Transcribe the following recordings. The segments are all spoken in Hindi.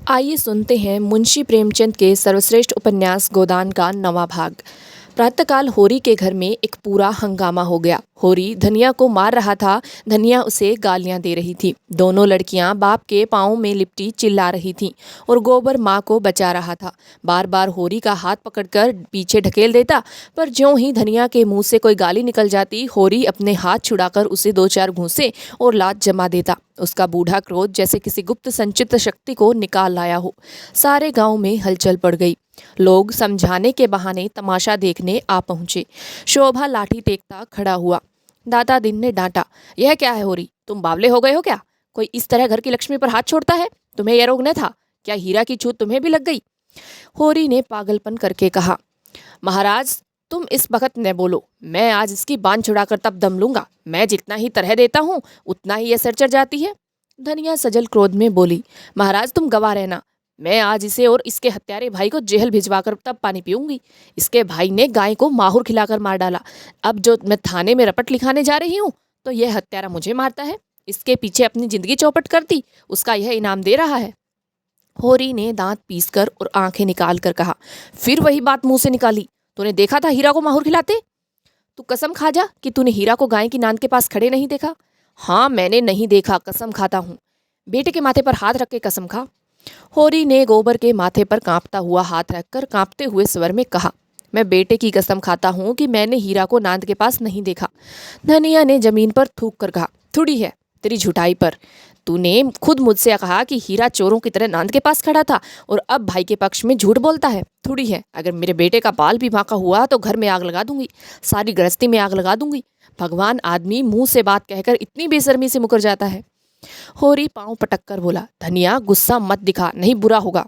आइए सुनते हैं मुंशी प्रेमचंद के सर्वश्रेष्ठ उपन्यास गोदान का नवा भाग। प्रातःकाल होरी के घर में एक पूरा हंगामा हो गया। होरी धनिया को मार रहा था, धनिया उसे गालियां दे रही थी। दोनों लड़कियां बाप के पाँव में लिपटी चिल्ला रही थीं और गोबर माँ को बचा रहा था। बार बार होरी का हाथ पकड़कर पीछे ढकेल देता, पर ज्यों ही धनिया के मुंह से कोई गाली निकल जाती, होरी अपने हाथ छुड़ाकर उसे दो चार घूंसे और लात जमा देता। उसका बूढ़ा क्रोध जैसे किसी गुप्त संचित शक्ति को निकाल लाया हो। सारे गांव में हलचल पड़ गई। लोग समझाने के बहाने तमाशा देखने आ पहुंचे। शोभा लाठी टेकता खड़ा हुआ। दादा दिन ने डांटा, यह क्या है होरी, तुम बावले हो गए हो क्या? कोई इस तरह घर की लक्ष्मी पर हाथ छोड़ता है? तुम्हें यह रोग न था क्या? हीरा की छूत तुम्हें भी लग गई? होरी ने पागलपन करके कहा, महाराज तुम इस वक्त न बोलो, मैं आज इसकी बांध छुड़ाकर तब दम लूंगा। मैं जितना ही तरह देता हूँ उतना ही यह सर चढ़ जाती है। धनिया सजल क्रोध में बोली, महाराज तुम गवाह रहना, मैं आज इसे और इसके हत्यारे भाई को जेल भिजवाकर तब पानी पीऊंगी। इसके भाई ने गाय को माहुर खिलाकर मार डाला। अब जो मैं थाने में रपट लिखाने जा रही हूँ तो यह हत्यारा मुझे मारता है। इसके पीछे अपनी जिंदगी चौपट कर दी, उसका यह इनाम दे रहा है। होरी ने दांत पीसकर और आंखें निकाल कर कहा, फिर वही बात मुंह से निकाली? तूने देखा था हीरा को माहुर खिलाते? तू कसम खा जा कि तूने हीरा को गाय की नांद के पास खड़े नहीं देखा। हाँ मैंने नहीं देखा, कसम खाता हूँ। बेटे के माथे पर हाथ रख के कसम खा। होरी ने गोबर के माथे पर कांपता हुआ हाथ रखकर कांपते हुए स्वर में कहा, मैं बेटे की कसम खाता हूँ कि मैंने हीरा को नांद के पास नहीं देखा। धनिया ने जमीन पर थूक कर कहा, थोड़ी है तेरी झुठाई पर। तूने खुद मुझसे कहा कि हीरा चोरों की तरह नांद के पास खड़ा था और अब भाई के पक्ष में झूठ बोलता है। थोड़ी है, अगर मेरे बेटे का बाल भी बांका हुआ तो घर में आग लगा दूंगी, सारी गृहस्थी में आग लगा दूंगी। भगवान आदमी मुंह से बात कहकर इतनी बेशर्मी से मुकर जाता है। होरी पांव पटक कर बोला, धनिया गुस्सा मत दिखा, नहीं बुरा होगा।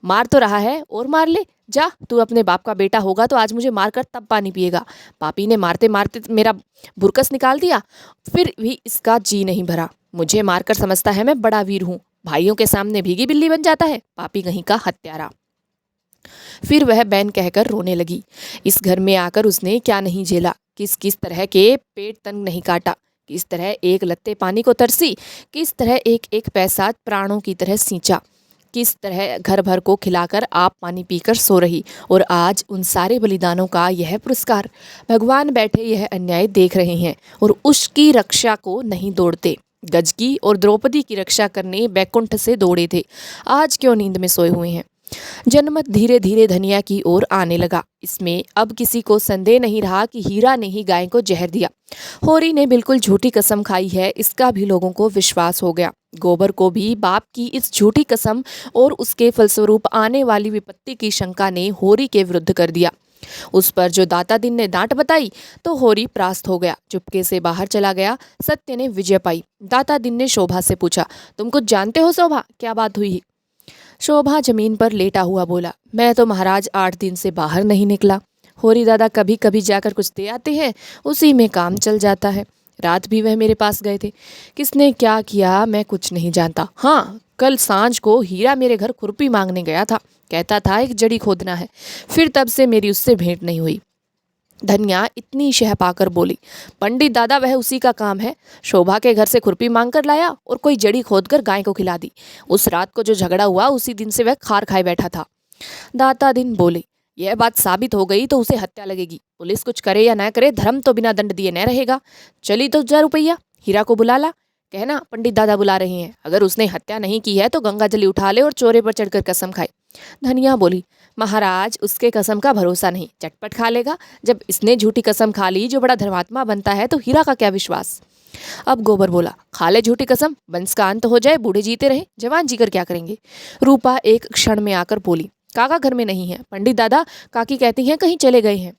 मार तो रहा है और मार ले, जा तू अपने बाप का बेटा होगा तो आज मुझे मारकर तब पानी पिएगा। पापी ने मारते मारते मेरा बुरकस निकाल दिया, फिर भी इसका जी नहीं भरा। मुझे मारकर समझता है मैं बड़ा वीर हूँ, भाइयों के सामने भीगी बिल्ली बन जाता है, पापी कहीं का हत्यारा। फिर वह बैन कहकर रोने लगी। इस घर में आकर उसने क्या नहीं झेला, किस किस तरह के पेट तंग नहीं काटा, किस तरह एक लत्ते पानी को तरसी, किस तरह एक एक पैसा प्राणों की तरह सींचा, किस तरह घर भर को खिलाकर आप पानी पीकर सो रही, और आज उन सारे बलिदानों का यह पुरस्कार। भगवान बैठे यह अन्याय देख रहे हैं और उसकी रक्षा को नहीं दौड़ते। गज की और द्रौपदी की रक्षा करने बैकुंठ से दौड़े थे, आज क्यों नींद में सोए हुए हैं? जनमत धीरे धीरे धनिया की ओर आने लगा। इसमें अब किसी को संदेह नहीं रहा कि हीरा ने ही गाय को जहर दिया। होरी ने बिल्कुल झूठी कसम खाई है, इसका भी लोगों को विश्वास हो गया। गोबर को भी बाप की इस झूठी कसम और उसके फलस्वरूप आने वाली विपत्ति की शंका ने होरी के विरुद्ध कर दिया। उस पर जो दाता दिन ने डांट बताई तो होरी परास्त हो गया, चुपके से बाहर चला गया। सत्य ने विजय पाई। दाता दिन ने शोभा से पूछा, तुम कुछ जानते हो शोभा, क्या बात हुई? शोभा जमीन पर लेटा हुआ बोला, मैं तो महाराज 8 दिन से बाहर नहीं निकला। होरी दादा कभी कभी जाकर कुछ दे आते हैं, उसी में काम चल जाता है। रात भी वह मेरे पास गए थे, किसने क्या किया मैं कुछ नहीं जानता। हाँ, कल सांझ को हीरा मेरे घर खुरपी मांगने गया था, कहता था एक जड़ी खोदना है। फिर तब से मेरी उससे भेंट नहीं हुई। धनिया इतनी शह पाकर बोली, पंडित दादा वह उसी का काम है। शोभा के घर से खुरपी मांग कर लाया और कोई जड़ी खोदकर गाय को खिला दी। उस रात को जो झगड़ा हुआ उसी दिन से वह खार खाए बैठा था। दाता दिन बोले, यह बात साबित हो गई तो उसे हत्या लगेगी। पुलिस कुछ करे या न करे, धर्म तो बिना दंड दिए न रहेगा। चली तो जा रुपया, हीरा को बुला ला, कहना पंडित दादा बुला रहे हैं। अगर उसने हत्या नहीं की है तो गंगा जली उठा ले और चोरे पर चढ़कर कसम खाए। धनिया बोली, महाराज उसके कसम का भरोसा नहीं, चटपट खा लेगा। जब इसने झूठी कसम खा ली जो बड़ा धर्मात्मा बनता है, तो हीरा का क्या विश्वास। अब गोबर बोला, खा ले झूठी कसम, वंश का अंत हो जाए, बूढ़े जीते रहे, जवान जीकर क्या करेंगे। रूपा एक क्षण में आकर बोली, काका घर में नहीं है, पंडित दादा काकी कहती हैं कहीं चले गए हैं।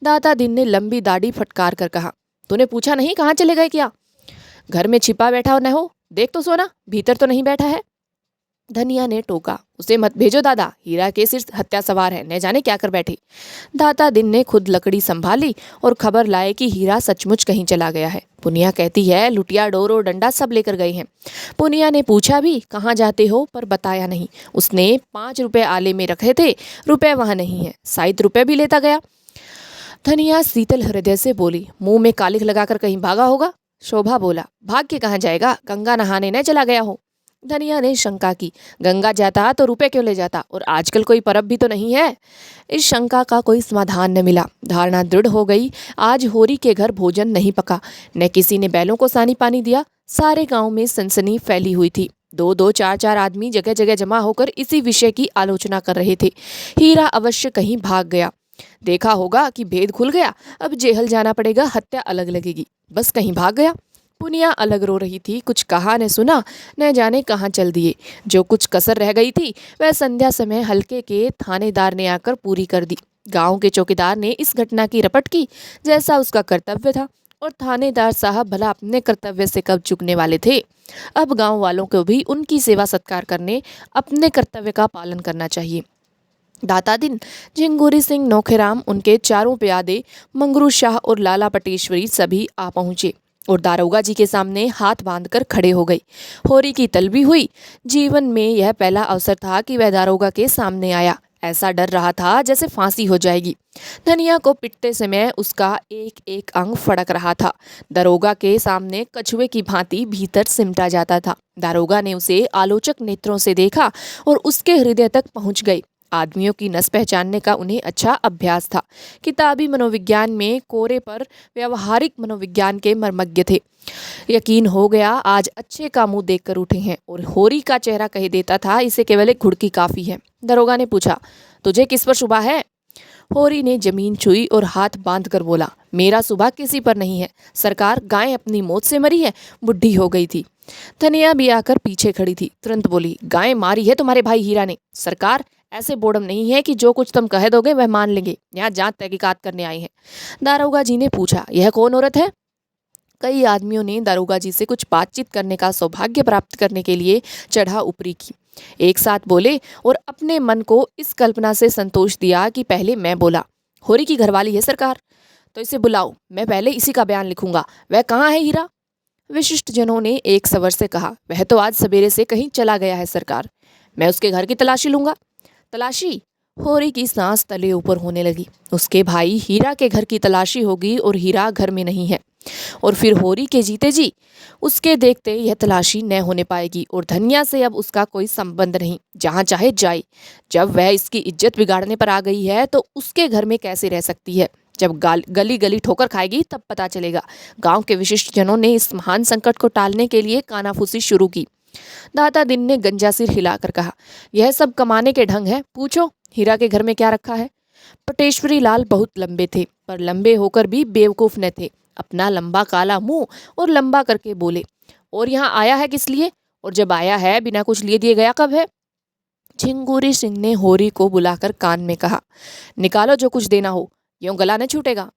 दाता दिन ने लंबी दाढ़ी फटकार कर कहा, तूने पूछा नहीं कहाँ चले गए क्या? घर में छिपा बैठा न हो, देख तो सोना, भीतर तो नहीं बैठा है। धनिया ने टोका, उसे मत भेजो दादा, हीरा के सिर हत्या सवार है, न जाने क्या कर बैठे। दाता दिन ने खुद लकड़ी संभाली और खबर लाए कि हीरा सचमुच कहीं चला गया है। पुनिया कहती है लुटिया डोर और डंडा सब लेकर गए हैं। पुनिया ने पूछा भी कहाँ जाते हो, पर बताया नहीं। उसने 5 रुपए आले में रखे थे, रुपए वहाँ नहीं है, 60 रुपए भी लेता गया। धनिया शीतल हृदय से बोली, मुंह में कालिख लगाकर कहीं भागा होगा। शोभा बोला, भाग के कहाँ जाएगा, गंगा नहाने न चला गया हो। धनिया ने शंका की, गंगा जाता तो रुपए क्यों ले जाता, और आजकल कोई परब भी तो नहीं है। इस शंका का कोई समाधान न मिला। धारणा दृढ़ हो गई, आज होरी के घर भोजन नहीं पका, न किसी ने बैलों को सानी पानी दिया। सारे गांव में सनसनी फैली हुई थी। दो दो चार चार आदमी जगह जगह जमा होकर इसी विषय की आलोचना कर रहे थे। हीरा अवश्य कहीं भाग गया, देखा होगा कि भेद खुल गया, अब जेल जाना पड़ेगा, हत्या अलग लगेगी, बस कहीं भाग गया। पुनिया अलग रो रही थी, कुछ कहा न सुना, न जाने कहाँ चल दिए। जो कुछ कसर रह गई थी वह संध्या समय हल्के के थानेदार ने आकर पूरी कर दी। गांव के चौकीदार ने इस घटना की रपट की जैसा उसका कर्तव्य था, और थानेदार साहब भला अपने कर्तव्य से कब चूकने वाले थे। अब गांव वालों को भी उनकी सेवा सत्कार करने, अपने कर्तव्य का पालन करना चाहिए। दाता दिन, झिंगुरी सिंह, नौखेराम, उनके चारों प्यादे, मंगरू शाह और लाला पटेश्वरी सभी आ पहुंचे और दारोगा जी के सामने हाथ बांधकर खड़े हो गई। होरी की तलबी हुई। जीवन में यह पहला अवसर था कि वह दारोगा के सामने आया। ऐसा डर रहा था जैसे फांसी हो जाएगी। धनिया को पिटते समय उसका एक एक अंग फड़क रहा था। दारोगा के सामने कछुए की भांति भीतर सिमटा जाता था। दारोगा ने उसे आलोचक नेत्रों से देखा और उसके हृदय तक पहुंच गए। आदमियों की नस पहचानने का उन्हें अच्छा अभ्यास था। किताबी मनोविज्ञान में कोरे पर व्यवहारिक मनोविज्ञान के मर्मज्ञ थे। यकीन हो गया आज अच्छे का मुंह देखकर उठे हैं, और होरी का चेहरा कह देता था इसे केवल एक घुड़की काफी है। दरोगा ने पूछा, तुझे किस पर शुबा है? होरी ने जमीन छुई और हाथ बांध कर बोला, मेरा सुबह किसी पर नहीं है सरकार, गाय अपनी मौत से मरी है, बुढ़ी हो गई थी। धनिया भी आकर पीछे खड़ी थी, तुरंत बोली, गाय मारी है तुम्हारे भाई हीरा ने सरकार, ऐसे बोड़म नहीं है कि जो कुछ तुम कह दोगे वह मान लेंगे, यहाँ जांच तहकीकात करने आए हैं। दारोगा जी ने पूछा, यह कौन औरत है? कई आदमियों ने दारोगा जी से कुछ बातचीत करने का सौभाग्य प्राप्त करने के लिए चढ़ा ऊपरी की। एक साथ बोले और अपने मन को इस कल्पना से संतोष दिया कि पहले मैं बोला, होरी की घरवाली है सरकार। तो इसे बुलाओ, मैं पहले इसी का बयान लिखूंगा। वह कहाँ है हीरा? विशिष्ट जनों ने एक स्वर से कहा, वह तो आज सवेरे से कहीं चला गया है सरकार। मैं उसके घर की तलाशी लूंगा। तलाशी? होरी की सांस तले ऊपर होने लगी। उसके भाई हीरा के घर की तलाशी होगी और हीरा घर में नहीं है, और फिर होरी के जीते जी उसके देखते यह तलाशी न होने पाएगी, और धनिया से अब उसका कोई संबंध नहीं, जहाँ चाहे जाए। जब वह इसकी इज्जत बिगाड़ने पर आ गई है तो उसके घर में कैसे रह सकती है? जब गली गली ठोकर खाएगी तब पता चलेगा। गांव के विशिष्ट जनों ने इस महान संकट को टालने के लिए कानाफूसी शुरू की। दाता दिन ने गंजा सिर हिलाकर कहा, यह सब कमाने के ढंग है, पूछो हीरा के घर में क्या रखा है। पटेश्वरी लाल बहुत लंबे थे, पर लंबे होकर भी बेवकूफ न थे। अपना लंबा काला मुंह और लंबा करके बोले, और यहाँ आया है किस लिए? और जब आया है बिना कुछ लिए दिए गया कब है? झिंगुरी सिंह ने होरी को बुलाकर कान में कहा, निकालो जो कुछ देना हो, यूं गला न छूटेगा।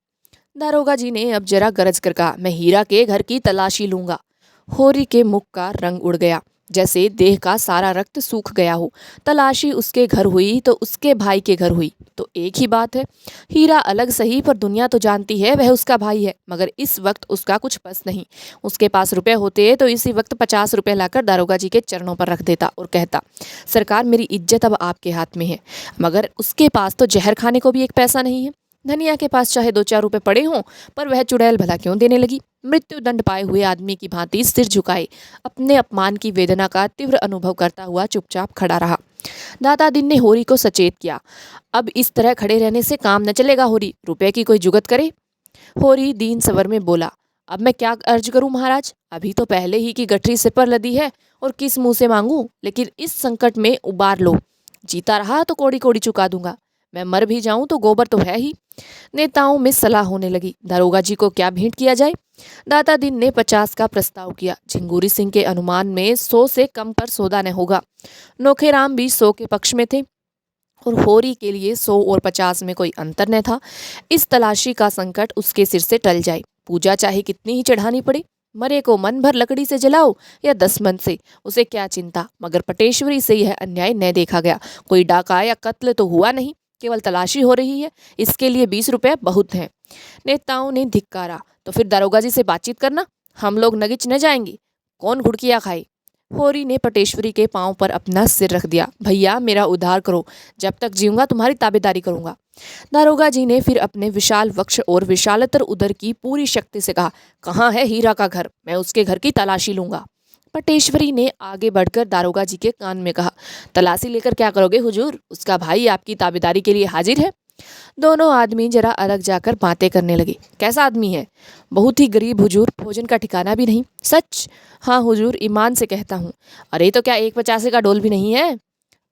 दारोगा जी ने अब जरा गरज कर कहा, मैं हीरा के घर की तलाशी लूंगा। होरी के मुख का रंग उड़ गया, जैसे देह का सारा रक्त सूख गया हो। तलाशी उसके घर हुई तो उसके भाई के घर हुई तो एक ही बात है। हीरा अलग सही, पर दुनिया तो जानती है वह उसका भाई है। मगर इस वक्त उसका कुछ बस नहीं। उसके पास रुपए होते तो इसी वक्त 50 रुपए लाकर दारोगा जी के चरणों पर रख देता और कहता, सरकार मेरी इज्जत अब आपके हाथ में है। मगर उसके पास तो जहर खाने को भी एक पैसा नहीं है। धनिया के पास चाहे 2-4 रुपए पड़े हों, पर वह चुड़ैल भला क्यों देने लगी? मृत्यु दंड पाए हुए आदमी की भांति सिर झुकाए अपने अपमान की वेदना का तीव्र अनुभव करता हुआ चुपचाप खड़ा रहा। दाता दिन ने होरी को सचेत किया, अब इस तरह खड़े रहने से काम न चलेगा होरी, रुपए की कोई जुगत करे। होरी दीन स्वर में बोला, अब मैं क्या अर्ज करूं महाराज, अभी तो पहले ही की गठरी सिर पर लदी है और किस मुंह से मांगूं, लेकिन इस संकट में उबार लो। जीता रहा तो कोड़ी कोड़ी चुका दूंगा, मैं मर भी जाऊं तो गोबर तो है ही। नेताओं में सलाह होने लगी, दारोगा जी को क्या भेंट किया जाए। दाता दिन ने 50 का प्रस्ताव किया। झिंगुरी सिंह के अनुमान में 100 से कम पर सौदा न होगा। नौखेराम भी 100 के पक्ष में थे और होरी के लिए 100 और 50 में कोई अंतर न था। इस तलाशी का संकट उसके सिर से टल जाए, पूजा चाहे कितनी ही चढ़ानी पड़े। मरे को मन भर लकड़ी से जलाओ या 10 मन से, उसे क्या चिंता। मगर पटेश्वरी से यह अन्याय न देखा गया। कोई डाका या कत्ल तो हुआ नहीं, केवल तलाशी हो रही है, इसके लिए 20 रुपए बहुत हैं। नेताओं ने धिक्कारा, तो फिर दारोगा जी से बातचीत करना, हम लोग नगिच न जाएंगे, कौन घुड़कियाँ खाए। होरी ने पटेश्वरी के पांव पर अपना सिर रख दिया, भैया मेरा उद्धार करो, जब तक जीऊंगा तुम्हारी ताबेदारी करूंगा। दारोगा जी ने फिर अपने विशाल वक्ष और विशालतर उदर की पूरी शक्ति से कहा, कहाँ है हीरा का घर, मैं उसके घर की तलाशी लूंगा। पटेश्वरी ने आगे बढ़कर दारोगा जी के कान में कहा, तलाशी लेकर क्या करोगे हुजूर? उसका भाई आपकी ताबेदारी के लिए हाजिर है। दोनों आदमी जरा अलग जाकर बातें करने लगे। कैसा आदमी है? बहुत ही गरीब हुजूर, भोजन का ठिकाना भी नहीं। सच? हाँ हुजूर, ईमान से कहता हूँ। अरे तो क्या 1 50 का डोल भी नहीं है?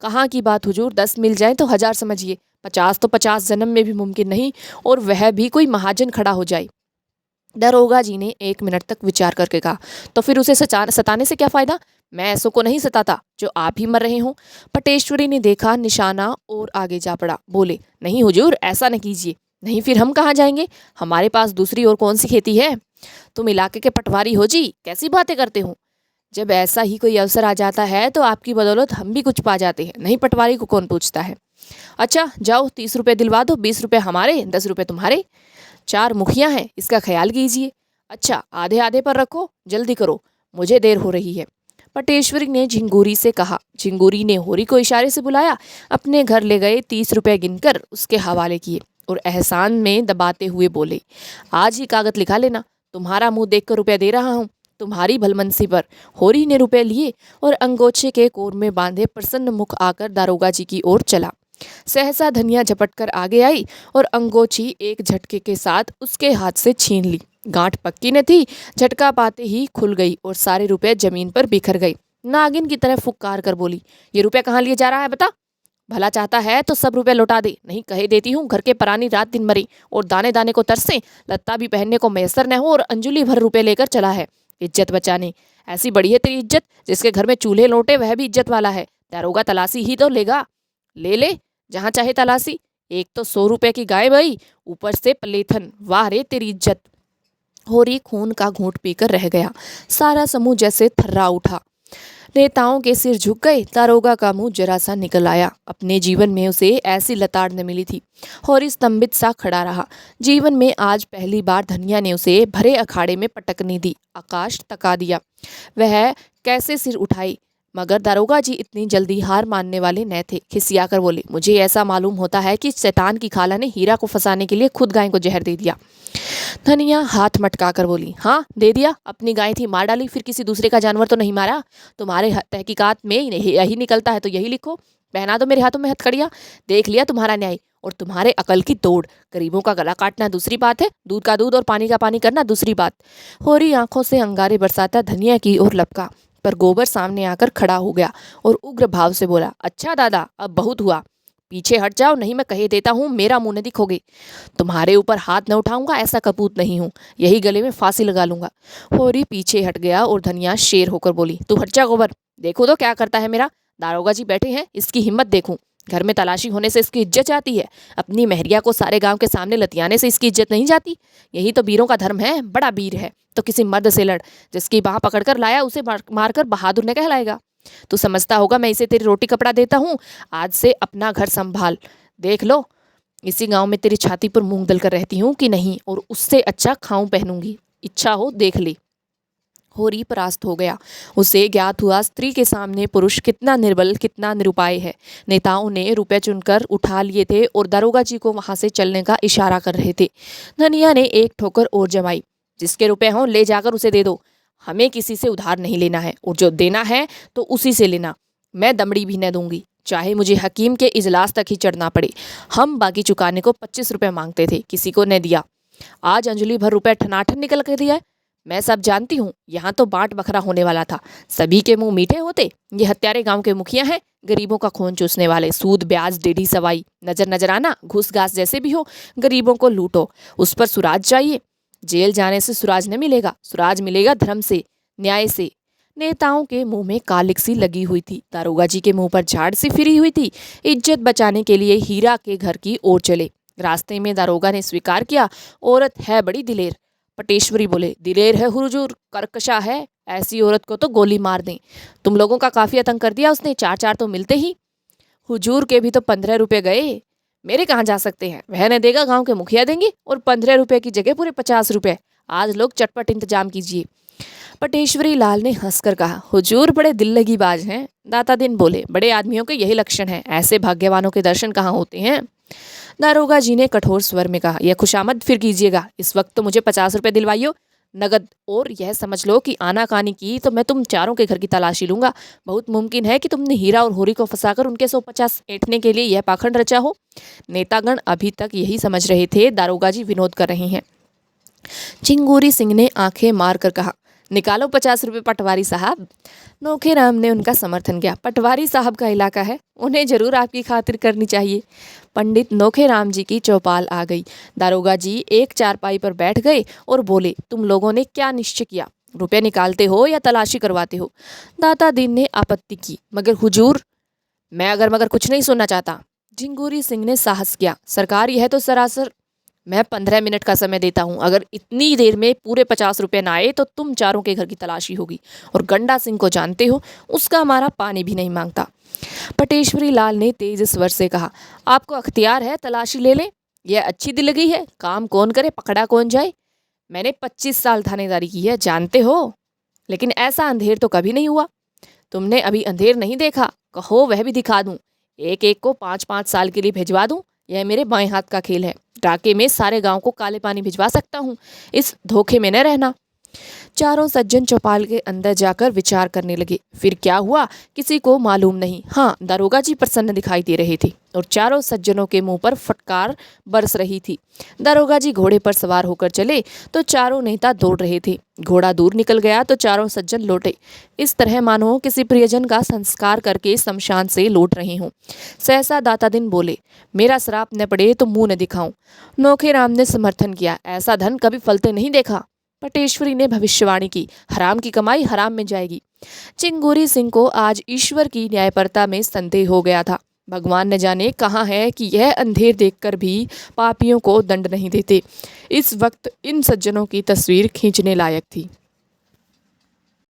कहाँ की बात हुजूर, 10 मिल जाए तो 1000 समझिए, 50 तो 50 जन्म में भी मुमकिन नहीं, और वह भी कोई महाजन खड़ा हो जाए। दरोगा जी ने 1 मिनट तक विचार करके कहा, तो फिर उसे सताने से क्या फायदा? मैं ऐसों को नहीं सताता जो आप ही मर रहे हों। पटेश्वरी ने देखा निशाना और आगे जा पड़ा। बोले, नहीं हुजूर, ऐसा न कीजिए। नहीं फिर हम कहाँ जाएंगे? हमारे पास दूसरी और कौन सी खेती है? तुम इलाके के पटवारी हो जी, कैसी बातें करते हो? जब ऐसा ही कोई अवसर आ जाता है तो आपकी बदौलत हम भी कुछ पा जाते हैं। नहीं, पटवारी को कौन पूछता है? अच्छा जाओ, 30 रुपये दिलवा दो, 20 रुपये हमारे, 10 रुपये तुम्हारे। 4 मुखिया हैं, इसका ख्याल कीजिए। अच्छा, आधे आधे पर रखो, जल्दी करो, मुझे देर हो रही है। पटेश्वरी ने झिंगूरी से कहा। झिंगूरी ने होरी को इशारे से बुलाया, अपने घर ले गए, 30 रुपये गिनकर उसके हवाले किए और एहसान में दबाते हुए बोले, आज ही कागज लिखा लेना, तुम्हारा मुंह देखकर रुपया दे रहा हूँ, तुम्हारी भलमनसी पर। होरी ने रुपए लिए और अंगोछे के कोर में बांधे प्रसन्न मुख आकर दारोगा जी की ओर चला। सहसा धनिया झपट कर आगे आई और अंगोछी एक झटके के साथ उसके हाथ से छीन ली। गांठ पक्की न थी, झटका पाते ही खुल गई और सारे रुपए जमीन पर बिखर गए। नागिन की तरह फुकार कर बोली, ये रुपया कहाँ लिए जा रहा है बता? भला चाहता है तो सब रुपए लौटा दे, नहीं कहे देती हूँ घर के परानी रात दिन मरे और दाने दाने को तरसे, लत्ता भी पहनने को मैसर न हो और अंजुली भर रुपए लेकर चला है इज्जत बचाने। ऐसी बड़ी है तेरी इज्जत, जिसके घर में चूल्हे लोटे वह भी इज्जत वाला है। दारोगा तलाशी ही तो लेगा, ले ले जहाँ चाहे तलाशी। एक तो 100 रुपए की गाय भाई, ऊपर से पलेथन, वाह रे तेरी इज्जत। होरी खून का घूंट पीकर रह गया। सारा समूह जैसे थर्रा उठा। नेताओं के सिर झुक गए। दारोगा का मुंह जरा सा निकल आया। अपने जीवन में उसे ऐसी लताड़ न मिली थी। होरी स्तंभित सा खड़ा रहा। जीवन में आज पहली बार धनिया ने उसे भरे अखाड़े में पटकनी दी, आकाश तका दिया। वह कैसे सिर उठाई, मगर दारोगा जी इतनी जल्दी हार मानने वाले न थे। खिसिया कर बोले, मुझे ऐसा मालूम होता है कि शैतान की खाला ने हीरा को फंसाने के लिए खुद गाय को जहर दे दिया। धनिया हाथ मटका कर बोली, हाँ दे दिया, अपनी गाय थी मार डाली, फिर किसी दूसरे का जानवर तो नहीं मारा। तुम्हारे तहकीकात में यही निकलता है तो यही लिखो। पहना दो मेरे हाथों में हथकड़ियाँ, देख लिया तुम्हारा न्याय और तुम्हारे अकल की तोड़। गरीबों का गला काटना दूसरी बात है, दूध का दूध और पानी का पानी करना दूसरी बात। होरी आंखों से अंगारे बरसाता धनिया की ओर लपका, पर गोबर सामने आकर खड़ा हो गया और उग्र भाव से बोला, अच्छा दादा, अब बहुत हुआ, पीछे हट जाओ, नहीं मैं कहे देता हूँ मेरा मुंह न दिखोगे। तुम्हारे ऊपर हाथ न उठाऊंगा, ऐसा कपूत नहीं हूँ, यही गले में फांसी लगा लूंगा। होरी पीछे हट गया और धनिया शेर होकर बोली, तू हट जा गोबर, देखो तो क्या करता है मेरा। दारोगा जी बैठे हैं, इसकी हिम्मत देखूं। घर में तलाशी होने से इसकी इज्जत जाती है, अपनी महरिया को सारे गांव के सामने लतियाने से इसकी इज्जत नहीं जाती। यही तो वीरों का धर्म है, बड़ा वीर है तो किसी मर्द से लड़, जिसकी बाह पकड़कर लाया उसे मारकर बहादुर न कहलाएगा। तू समझता होगा मैं इसे तेरी रोटी कपड़ा देता हूँ, आज से अपना घर संभाल। देख लो इसी गांव में तेरी छाती पर मूंग दल कर रहती हूँ कि नहीं, और उससे अच्छा खाऊं पहनूंगी, इच्छा हो देख ले। होरी परास्त हो गया। उसे ज्ञात हुआ स्त्री के सामने पुरुष कितना निर्बल, कितना निरुपाय है। नेताओं ने रुपए चुनकर उठा लिए थे और दारोगा जी को वहां से चलने का इशारा कर रहे थे। धनिया ने एक ठोकर और जमाई, जिसके रुपए हों ले जाकर उसे दे दो, हमें किसी से उधार नहीं लेना है, और जो देना है तो उसी से लेना। मैं दमड़ी भी न दूंगी, चाहे मुझे हकीम के इजलास तक ही चढ़ना पड़े। हम बाकी चुकाने को 25 रुपये मांगते थे, किसी को न दिया। आज अंजलि भर रुपए ठनाठन निकल कर दिया है। मैं सब जानती हूँ, यहाँ तो बांट बखरा होने वाला था, सभी के मुंह मीठे होते। ये हत्यारे गांव के मुखिया हैं, गरीबों का खून चूसने वाले, सूद ब्याज डेढ़ी सवाई, नजर नजर आना, घूस घास जैसे भी हो, गरीबों को लूटो, उस पर सुराज चाहिए। जेल जाने से सुराज न मिलेगा, सुराज मिलेगा धर्म से, न्याय से। नेताओं के मुंह में कालिक सी लगी हुई थी, दारोगा जी के मुंह पर झाड़ सी फिरी हुई थी। इज्जत बचाने के लिए हीरा के घर की ओर चले। रास्ते में दारोगा ने स्वीकार किया, औरत है बड़ी दिलेर। पटेश्वरी बोले, दिलेर है हुजूर, कर्कशा है, ऐसी औरत को तो गोली मार दें। तुम लोगों का काफी आतंक कर दिया उसने, 4 तो मिलते ही। हुजूर के भी तो 15 रुपये गए, मेरे कहाँ जा सकते हैं, वह न देगा, गांव के मुखिया देंगे, और 15 रुपये की जगह पूरे 50 रुपये। आज लोग चटपट इंतजाम कीजिए। पटेश्वरी लाल ने हंसकर कहा, हुजूर बड़े दिल लगी बाज हैं। दाता दिन बोले, बड़े आदमियों के यही लक्षण है, ऐसे भाग्यवानों के दर्शन कहाँ होते हैं। दारोगा जी ने कठोर स्वर में कहा, यह खुशामद फिर कीजिएगा, इस वक्त तो मुझे 50 रुपये दिलवाइयो, नगद, और यह समझ लो कि आनाकानी की तो मैं तुम चारों के घर की तलाशी लूंगा। बहुत मुमकिन है कि तुमने हीरा और होरी को फंसाकर उनके 150 ऐंठने के लिए यह पाखंड रचा हो। नेतागण अभी तक यही समझ रहे थे दारोगा जी विनोद कर रहे हैं। चिंगूरी सिंह ने आंखें मार कर कहा, निकालो 50 रुपये पटवारी साहब। नोखेराम ने उनका समर्थन किया। पटवारी साहब का इलाका है, उन्हें जरूर आपकी खातिर करनी चाहिए। पंडित नोखेराम जी की चौपाल आ गई। दारोगा जी एक चारपाई पर बैठ गए और बोले, तुम लोगों ने क्या निश्चय किया? रुपये निकालते हो या तलाशी करवाते हो? दाता दीन ने आपत्ति की, मगर हुजूर, मैं अगर मगर कुछ नहीं सुनना चाहता। झिंगूरी सिंह ने साहस किया, सरकार यह तो सरासर, मैं 15 मिनट का समय देता हूँ। अगर इतनी देर में पूरे 50 रुपये ना आए तो तुम चारों के घर की तलाशी होगी। और गंडा सिंह को जानते हो, उसका हमारा पानी भी नहीं मांगता। पटेश्वरी लाल ने तेज स्वर से कहा, आपको अख्तियार है, तलाशी ले लें। यह अच्छी दिलगी है, काम कौन करे पकड़ा कौन जाए। मैंने 25 साल थानेदारी की है, जानते हो, लेकिन ऐसा अंधेर तो कभी नहीं हुआ। तुमने अभी अंधेर नहीं देखा, कहो वह भी दिखा दूं। एक एक को 5-5 साल के लिए भिजवा दूं। यह मेरे बाएं हाथ का खेल है। डाके में सारे गांव को काले पानी भिजवा सकता हूँ, इस धोखे में न रहना। चारों सज्जन चौपाल के अंदर जाकर विचार करने लगे। फिर क्या हुआ किसी को मालूम नहीं। हाँ, दारोगा जी प्रसन्न दिखाई दे रहे थे और चारों सज्जनों के मुंह पर फटकार बरस रही थी। दारोगा जी घोड़े पर सवार होकर चले तो चारों नेता दौड़ रहे थे। घोड़ा दूर निकल गया तो चारों सज्जन लौटे, इस तरह मानो किसी प्रियजन का संस्कार करके शमशान से लौट रहे हों। सहसा दाता दिन बोले, मेरा श्राप न पड़े तो मुंह न दिखाऊं। नोखेराम ने समर्थन किया, ऐसा धन कभी फलते नहीं देखा। पटेश्वरी ने भविष्यवाणी की, हराम की कमाई हराम में जाएगी। चिंगूरी सिंह को आज ईश्वर की न्यायपरता में संदेह हो गया था। भगवान न जाने कहाँ है कि यह अंधेर देखकर भी पापियों को दंड नहीं देते। इस वक्त इन सज्जनों की तस्वीर खींचने लायक थी।